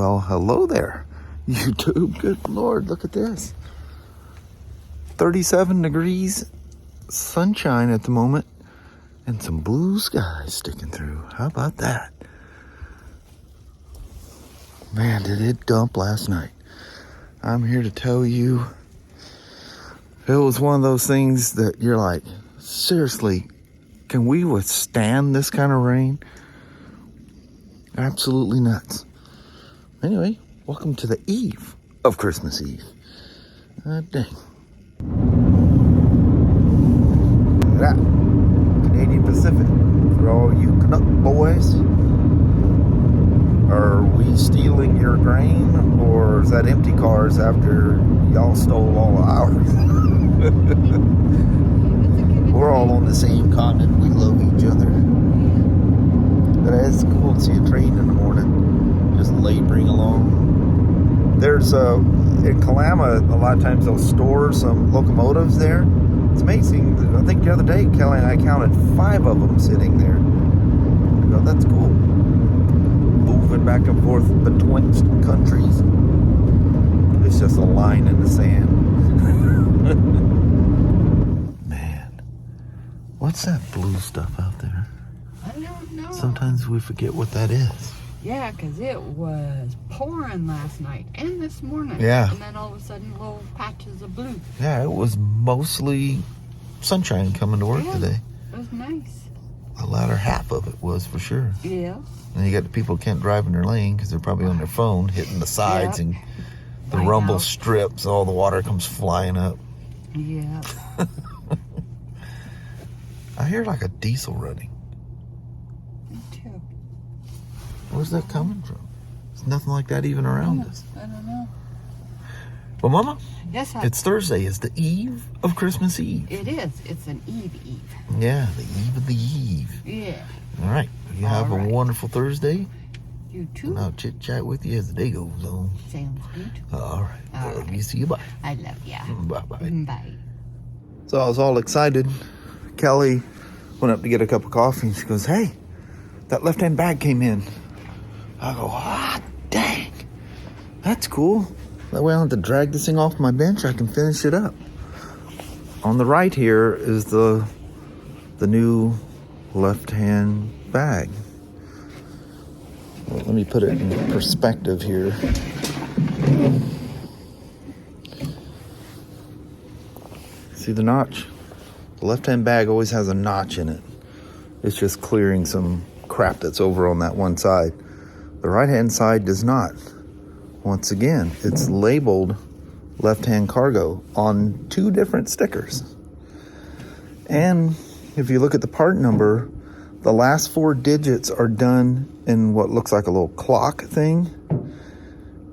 Well, hello there, YouTube. Good Lord, look at this. 37 degrees, sunshine at the moment, and some blue skies sticking through. How about that? Man, did it dump last night. I'm here to tell you, it was one of those things that you're like, seriously, can we withstand this kind of rain? Absolutely nuts. Anyway, welcome to the eve of Christmas Eve. Dang. Look at that. Canadian Pacific. For all you Canuck boys. Are we stealing your grain? Or is that empty cars after y'all stole all of ours? We're all on the same continent. We love each other. But it's cool to see a train in the morning, just laboring along. There's in Kalama, a lot of times they'll store some locomotives there. It's amazing. I think the other day, Kelly and I counted 5 of them sitting there. I go, that's cool. Moving back and forth betwixt countries. It's just a line in the sand. Man, what's that blue stuff out there? I don't know. Sometimes we forget what that is. Yeah, because it was pouring last night and this morning. Yeah. And then all of a sudden, little patches of blue. Yeah, it was mostly sunshine coming to work today. It was nice. The latter half of it was for sure. Yeah. And you got the people who can't drive in their lane because they're probably on their phone hitting the sides and the rumble strips. All the water comes flying up. Yeah. I hear like a diesel running. Me too. Where's that coming from? There's nothing like that even around us. I don't know. Well, Mama, Yes, it's Thursday. It's the eve of Christmas Eve. It is. It's an eve. Yeah, the eve of the eve. Yeah. All right. You have a wonderful Thursday. You too. And I'll chit-chat with you as the day goes on. Sounds good. All right. All Love right. you. See you. Bye. I love ya. Bye-bye. Bye. So I was all excited. Kelly went up to get a cup of coffee, and she goes, hey, that left-hand bag came in. I go, dang. That's cool. That way I don't have to drag this thing off my bench. I can finish it up. On the right here is the new left-hand bag. Well, let me put it in perspective here. See the notch? The left-hand bag always has a notch in it. It's just clearing some crap that's over on that one side. The right-hand side does not. Once again, it's labeled left-hand cargo on 2 different stickers. And if you look at the part number, the last 4 digits are done in what looks like a little clock thing.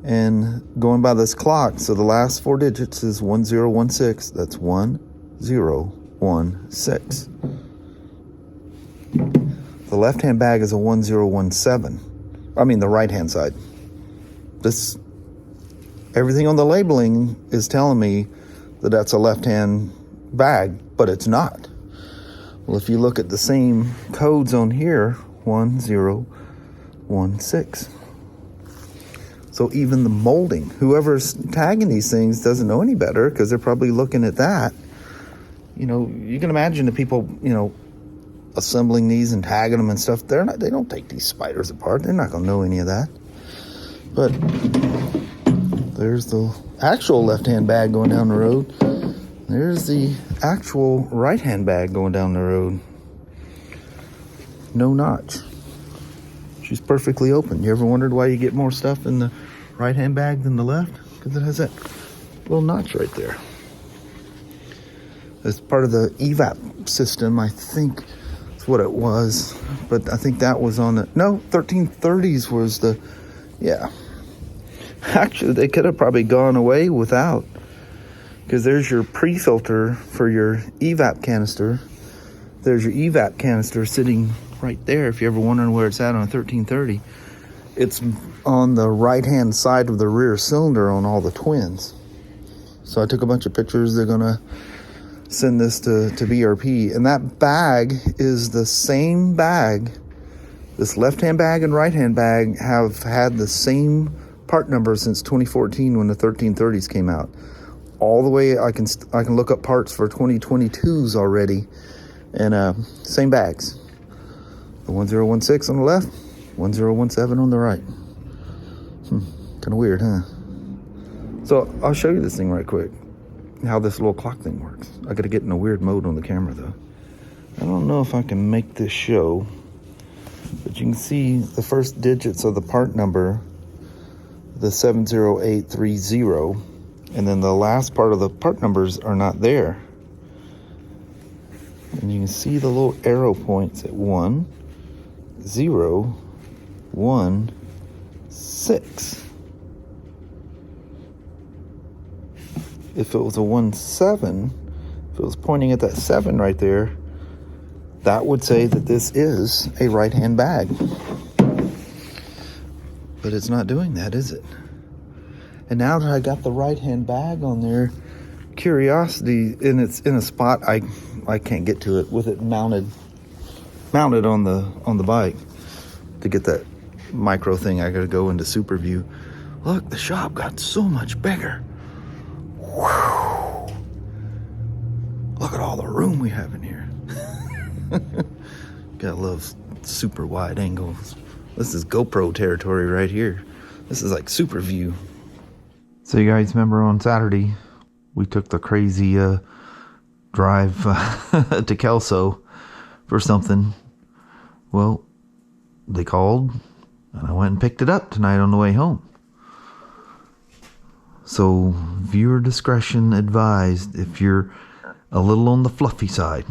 And going by this clock, so the last 4 digits is 1016. That's 1016. The left-hand bag is a 1017. I mean, the right-hand side. Everything on the labeling is telling me that that's a left-hand bag, but it's not. Well, if you look at the same codes on here, 1016. So even the molding, whoever's tagging these things doesn't know any better because they're probably looking at that. You know, you can imagine the people, assembling these and tagging them and stuff. They don't take these spiders apart. They're not going to know any of that. But there's the actual left-hand bag going down the road. There's the actual right-hand bag going down the road. No notch. She's perfectly open. You ever wondered why you get more stuff in the right-hand bag than the left? Because it has that little notch right there. It's part of the evap system, I think that's what it was. But I think that was on the... No, 1330s was the... Yeah. Actually, they could have probably gone away without. Because there's your pre-filter for your evap canister. There's your evap canister sitting right there. If you're ever wondering where it's at on a 1330, it's on the right-hand side of the rear cylinder on all the twins. So I took a bunch of pictures. They're going to send this to BRP. And that bag is the same bag. This left-hand bag and right-hand bag have had the same part numbers since 2014 when the 1330s came out. All the way, I can look up parts for 2022s already, and same bags. The 1016 on the left, 1017 on the right. Kind of weird, huh? So I'll show you this thing right quick, how this little clock thing works. I gotta get in a weird mode on the camera though. I don't know if I can make this show, but you can see the first digits of the part number, the 70830, and then the last part of the part numbers are not there. And you can see the little arrow points at 1, 0, 1, 6. If it was a 1-7, if it was pointing at that 7 right there, that would say that this is a right-hand bag. But it's not doing that, is it? And now that I got the right-hand bag on there, curiosity, and it's in a spot I can't get to it with it mounted on the bike. To get that micro thing, I gotta go into super view. Look, the shop got so much bigger. Whew. Look at all the room we have in here. Gotta love super wide angles. This is GoPro territory right here. This is like super view. So you guys remember on Saturday we took the crazy drive to Kelso for something. Well, they called and I went and picked it up tonight on the way home. So viewer discretion advised if you're a little on the fluffy side,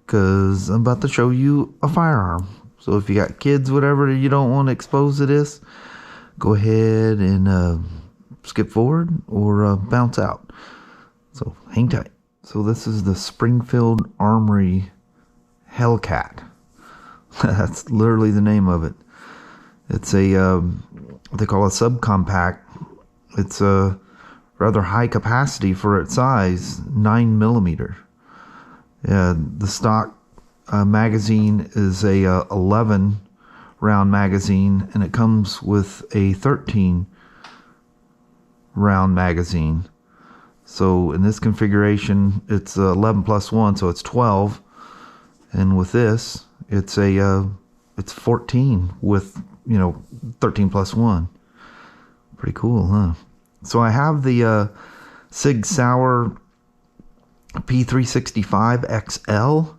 because I'm about to show you a firearm. So if you got kids, whatever, you don't want to expose to this, go ahead and skip forward or bounce out. So hang tight. So this is the Springfield Armory Hellcat. That's literally the name of it. It's a what they call a subcompact. It's a rather high capacity for its size, 9mm. Yeah, the stock magazine is a 11 round magazine, and it comes with a 13 round magazine. So in this configuration, it's 11 plus 1, so it's 12. And with this, it's 14 with 13 plus 1. Pretty cool, huh? So I have the Sig Sauer P365 XL,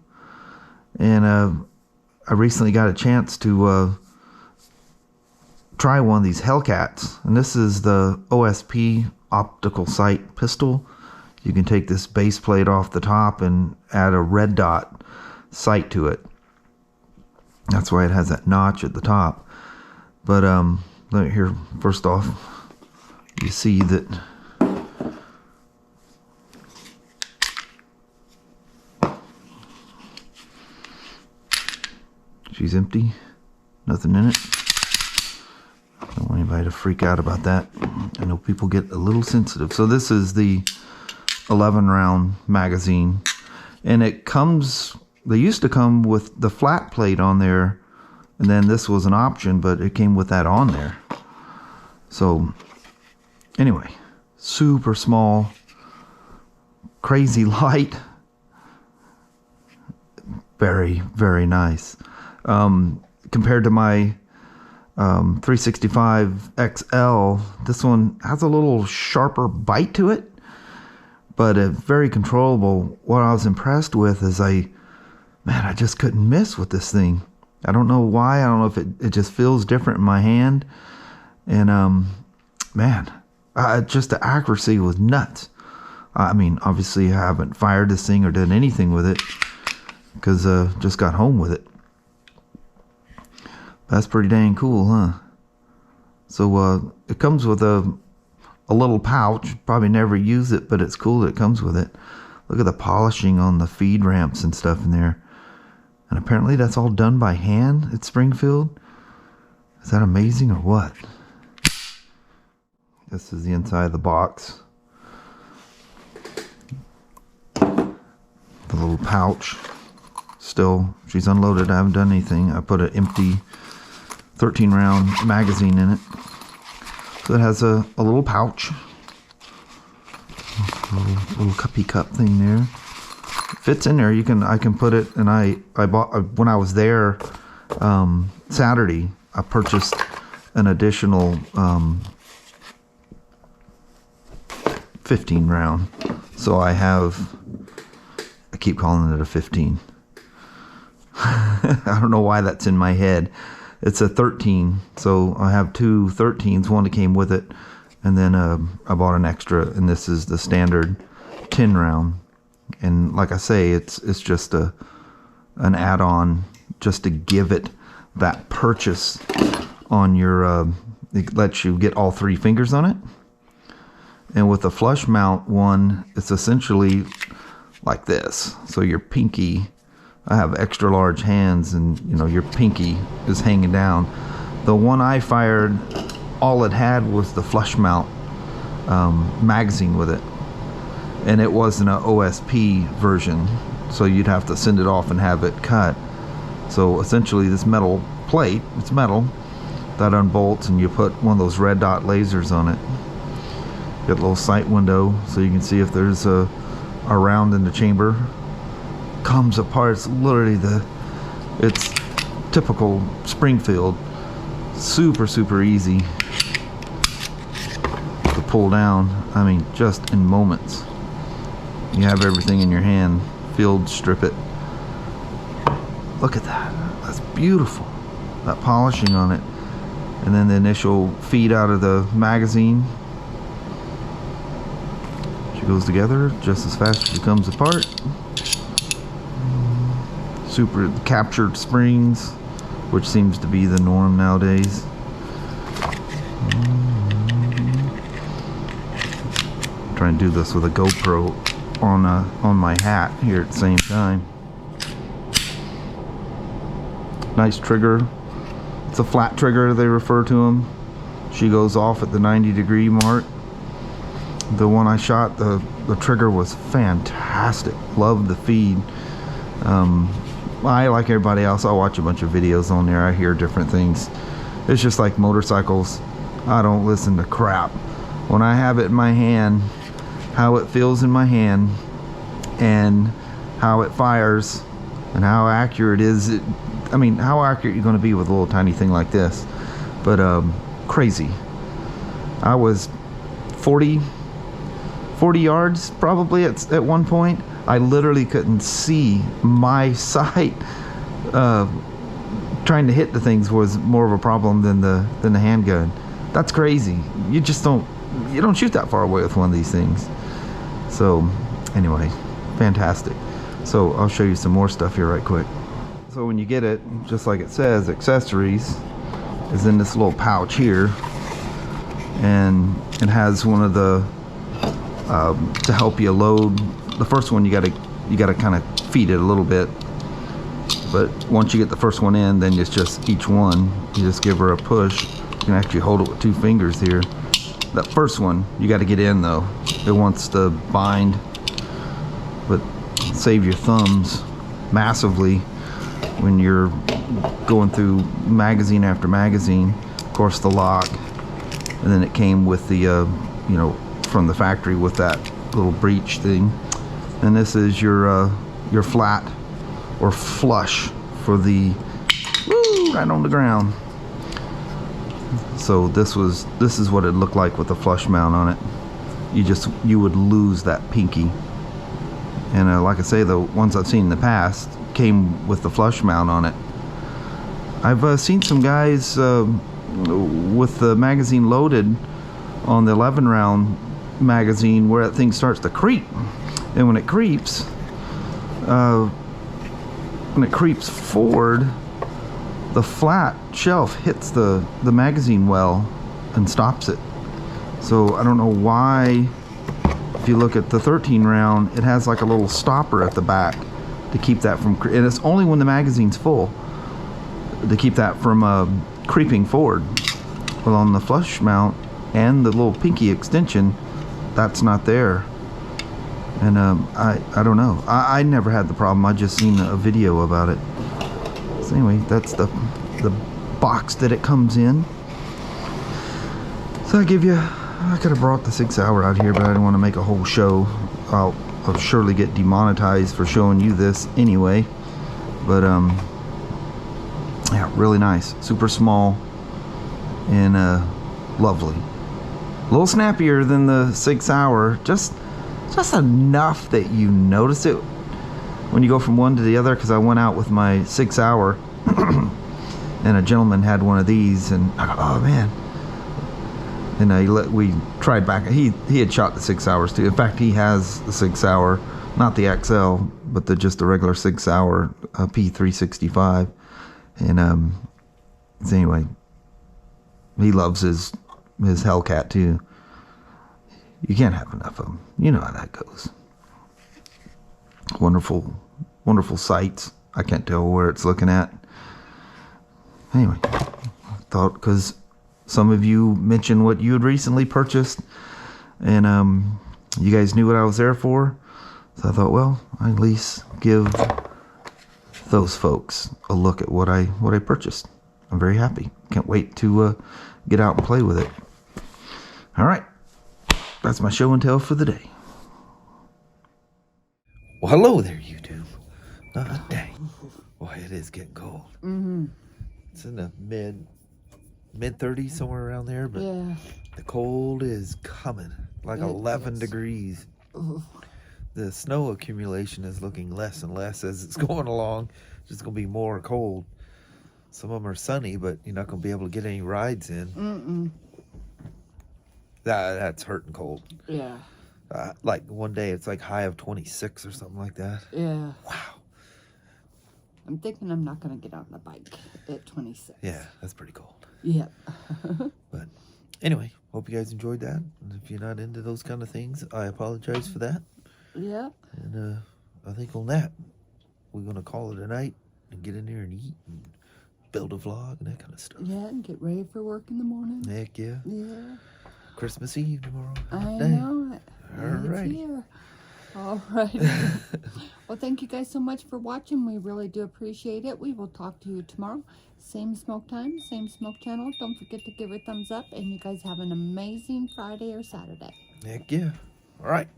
and I recently got a chance to try one of these Hellcats, and this is the OSP optical sight pistol. You can take this base plate off the top and add a red dot sight to it. That's why it has that notch at the top. But let me here first off, you see that she's empty, nothing in it. Don't want anybody to freak out about that. I know people get a little sensitive. So this is the 11 round magazine, and it comes, they used to come with the flat plate on there, and then this was an option, but it came with that on there. So anyway, super small, crazy light, very, very nice. Compared to my 365 XL, this one has a little sharper bite to it, but very controllable. What I was impressed with is I just couldn't miss with this thing. I don't know why. I don't know if it just feels different in my hand. And just the accuracy was nuts. I mean, obviously I haven't fired this thing or done anything with it because just got home with it. That's pretty dang cool, huh? So it comes with a little pouch. Probably never use it, but it's cool that it comes with it. Look at the polishing on the feed ramps and stuff in there. And apparently that's all done by hand at Springfield. Is that amazing or what? This is the inside of the box. The little pouch. Still, she's unloaded. I haven't done anything. I put an empty 13 round magazine in it. So it has a little pouch, a little cuppy cup thing there. It fits in there. I can put it, and I bought when I was there Saturday. I purchased an additional 15 round. So I keep calling it a 15. I don't know why that's in my head. It's a 13, so I have two 13s, one that came with it, and then I bought an extra, and this is the standard 10 round. And like I say, it's just an add-on just to give it that purchase on your, it lets you get all 3 fingers on it. And with the flush mount one, it's essentially like this. So your pinky, I have extra large hands, and you know, your pinky is hanging down. The one I fired, all it had was the flush mount magazine with it, and it wasn't an OSP version, so you'd have to send it off and have it cut. So essentially this metal plate, it's metal, that unbolts, and you put one of those red dot lasers on it. Got a little sight window so you can see if there's a round in the chamber. Comes apart. It's literally it's typical Springfield. Super easy to pull down. I mean, just in moments. You have everything in your hand. Field strip it. Look at that. That's beautiful. That polishing on it. And then the initial feed out of the magazine. She goes together just as fast as she comes apart. Super captured springs, which seems to be the norm nowadays. I'm trying to do this with a GoPro on my hat here at the same time. Nice trigger. It's a flat trigger, they refer to them. She goes off at the 90-degree mark. The one I shot, the trigger was fantastic. Loved the feed. I, like everybody else, I watch a bunch of videos on there. I hear different things. It's just like motorcycles. I don't listen to crap. When I have it in my hand, how it feels in my hand, and how it fires, and how accurate is it. I mean, how accurate you're going to be with a little tiny thing like this. But crazy. I was 40 yards probably at one point. I literally couldn't see my sight. Trying to hit the things was more of a problem than the handgun. That's crazy. You don't shoot that far away with one of these things. So anyway, fantastic. So I'll show you some more stuff here right quick. So when you get it, just like it says, accessories is in this little pouch here, and it has one of the to help you load. The first one you gotta kind of feed it a little bit, but once you get the first one in, then it's just each one you just give her a push. You can actually hold it with 2 fingers here. That first one you got to get in though. It wants to bind, but save your thumbs massively when you're going through magazine after magazine. Of course, the lock, and then it came with the you know, from the factory with that little breech thing. And this is your flat or flush for the right on the ground. So this is what it looked like with the flush mount on it. You would lose that pinky. And like I say, the ones I've seen in the past came with the flush mount on it. I've seen some guys with the magazine loaded on the 11 round magazine where that thing starts to creep. And when it creeps forward, the flat shelf hits the magazine well and stops it. So I don't know why. If you look at the 13 round, it has like a little stopper at the back to keep that from, and it's only when the magazine's full to keep that from creeping forward. Well, on the flush mount and the little pinky extension, that's not there. And I don't know. I never had the problem. I just seen a video about it. So anyway, that's the box that it comes in. So I could have brought the 6 hour out here, but I didn't want to make a whole show. I'll surely get demonetized for showing you this anyway. But yeah, really nice, super small, and lovely. A little snappier than the 6 hour, just enough that you notice it when you go from one to the other. Because I went out with my 6 hour, and a gentleman had one of these, and I go, oh man. And we tried back. He had shot the 6 hours too. In fact, he has the 6 hour, not the XL, but just the regular 6 hour P365. And so anyway, he loves his Hellcat too. You can't have enough of them. You know how that goes. Wonderful, wonderful sights. I can't tell where it's looking at. Anyway, I thought, because some of you mentioned what you had recently purchased, and you guys knew what I was there for. So I thought, well, I at least give those folks a look at what I purchased. I'm very happy. Can't wait to get out and play with it. All right, that's my show and tell for the day. Well, hello there, YouTube. Dang, boy, it is getting cold. Mm-hmm. It's in the mid 30s, somewhere around there, but yeah, the cold is coming, like 11 degrees. Ooh. The snow accumulation is looking less and less as it's going along. It's just going to be more cold. Some of them are sunny, but you're not going to be able to get any rides in. Mm-mm. That's hurting cold. Yeah. Like one day it's like high of 26 or something like that. Yeah. Wow. I'm thinking I'm not going to get on the bike at 26. Yeah, that's pretty cold. Yeah. But anyway, hope you guys enjoyed that. And if you're not into those kind of things, I apologize for that. Yeah. And I think on that, we're going to call it a night and get in there and eat and build a vlog and that kind of stuff. Yeah, and get ready for work in the morning. Heck yeah. Yeah. Christmas Eve tomorrow. I know it. All right. All right. Well, thank you guys so much for watching. We really do appreciate it. We will talk to you tomorrow. Same smoke time, same smoke channel. Don't forget to give it a thumbs up. And you guys have an amazing Friday or Saturday. Heck yeah. All right.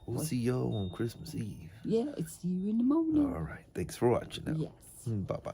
We'll see y'all on Christmas Eve. Yeah, see you in the morning. All right. Thanks for watching now. Yes. Bye-bye.